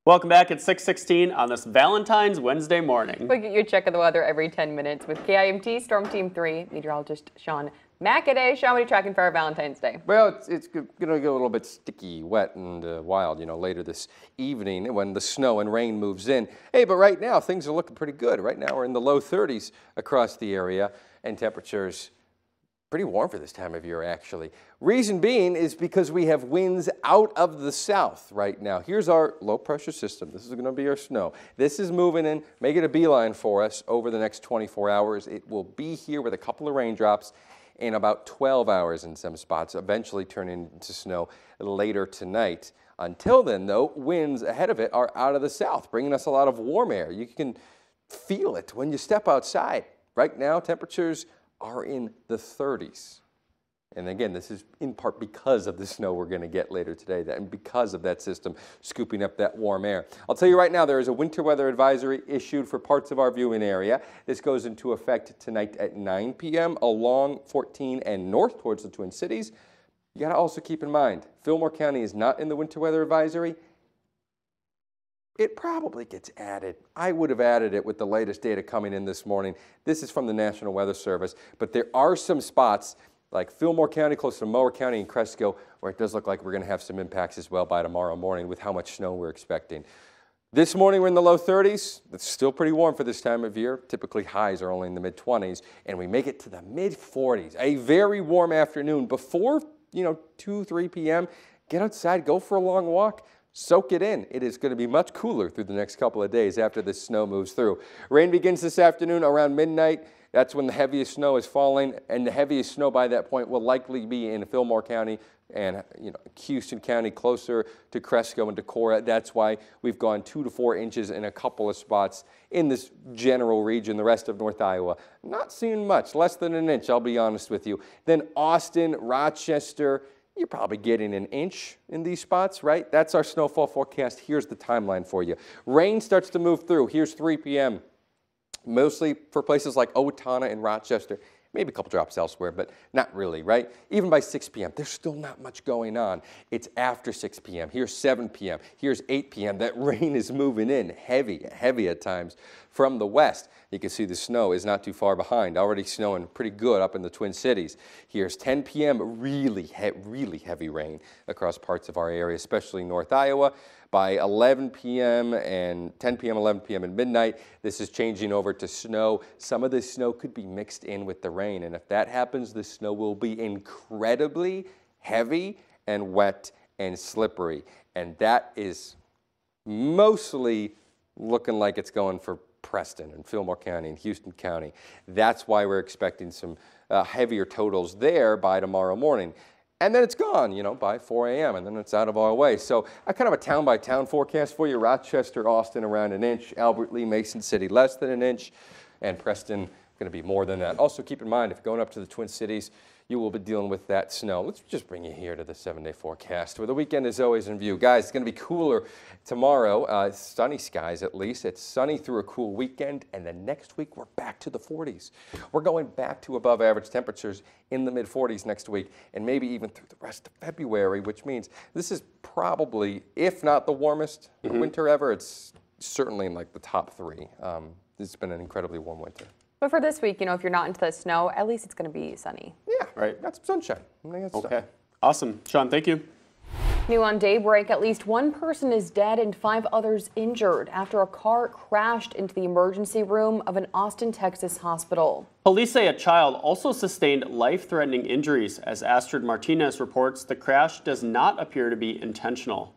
Welcome back at 6:16 on this Valentine's Wednesday morning. We get your check of the weather every 10 minutes with KIMT Storm Team 3 meteorologist Sean Mackaday. Sean, what are you tracking for our Valentine's Day? Well, it's going to get a little bit sticky, wet, and wild, later this evening when the snow and rain moves in. Hey, but right now things are looking pretty good. Right now we're in the low 30s across the area, and temperatures pretty warm for this time of year, actually. Reason being is because we have winds out of the south right now. Here's our low pressure system. This is going to be our snow. This is moving in, making a beeline for us over the next 24 hours. It will be here with a couple of raindrops in about 12 hours in some spots, eventually turn into snow later tonight. Until then, though, winds ahead of it are out of the south, bringing us a lot of warm air. You can feel it when you step outside. Right now, temperatures are in the 30s. And again, this is in part because of the snow we're going to get later today, and because of that system scooping up that warm air. I'll tell you right now, there is a winter weather advisory issued for parts of our viewing area. This goes into effect tonight at 9 p.m. along 14 and north towards the Twin Cities. You got to also keep in mind, Fillmore County is not in the winter weather advisory. It probably gets added. I would have added it with the latest data coming in this morning. This is from the National Weather Service, but there are some spots like Fillmore County, close to Mower County and Cresco, where it does look like we're going to have some impacts as well by tomorrow morning with how much snow we're expecting. This morning we're in the low 30s. It's still pretty warm for this time of year. Typically highs are only in the mid 20s, and we make it to the mid 40s. A very warm afternoon before 2, 3 p.m. Get outside, go for a long walk. Soak it in. It is going to be much cooler through the next couple of days after this snow moves through. Rain begins this afternoon around midnight. That's when the heaviest snow is falling, and the heaviest snow by that point will likely be in Fillmore County and Houston County, closer to Cresco and Decorah. That's why we've gone 2 to 4 inches in a couple of spots in this general region. The rest of North Iowa, not seeing much, less than an inch, I'll be honest with you. Then Austin, Rochester, you're probably getting an inch in these spots, right? That's our snowfall forecast. Here's the timeline for you. Rain starts to move through. Here's 3 p.m. Mostly for places like Owatonna and Rochester. Maybe a couple drops elsewhere, but not really, right? Even by 6 p.m., there's still not much going on. It's after 6 p.m. Here's 7 p.m. Here's 8 p.m. That rain is moving in heavy at times from the west. You can see the snow is not too far behind, already snowing pretty good up in the Twin Cities. Here's 10 p.m., really heavy rain across parts of our area, especially North Iowa. By 11 p.m. and 10 p.m., 11 p.m. and midnight, this is changing over to snow. Some of this snow could be mixed in with the rain, and if that happens, the snow will be incredibly heavy and wet and slippery. And that is mostly looking like it's going for Preston and Fillmore County and Houston County. That's why we're expecting some heavier totals there by tomorrow morning. And then it's gone, by 4 a.m., and then it's out of our way. So kind of a town-by-town forecast for you. Rochester, Austin, around an inch. Albert Lee, Mason City, less than an inch. And Preston, going to be more than that. Also, keep in mind, if you're going up to the Twin Cities, you will be dealing with that snow. Let's just bring you here to the 7-day forecast, where the weekend is always in view. Guys, it's going to be cooler tomorrow, sunny skies at least. It's sunny through a cool weekend, and then next week we're back to the 40s. We're going back to above average temperatures in the mid-40s next week, and maybe even through the rest of February, which means this is probably, if not the warmest winter ever, it's certainly in like the top 3. It's been an incredibly warm winter. But for this week, if you're not into the snow, at least it's going to be sunny. Yeah, right. Got some sunshine. Okay. Awesome. Sean, thank you. New on Daybreak, at least 1 person is dead and 5 others injured after a car crashed into the emergency room of an Austin, Texas hospital. Police say a child also sustained life-threatening injuries. As Astrid Martinez reports, the crash does not appear to be intentional.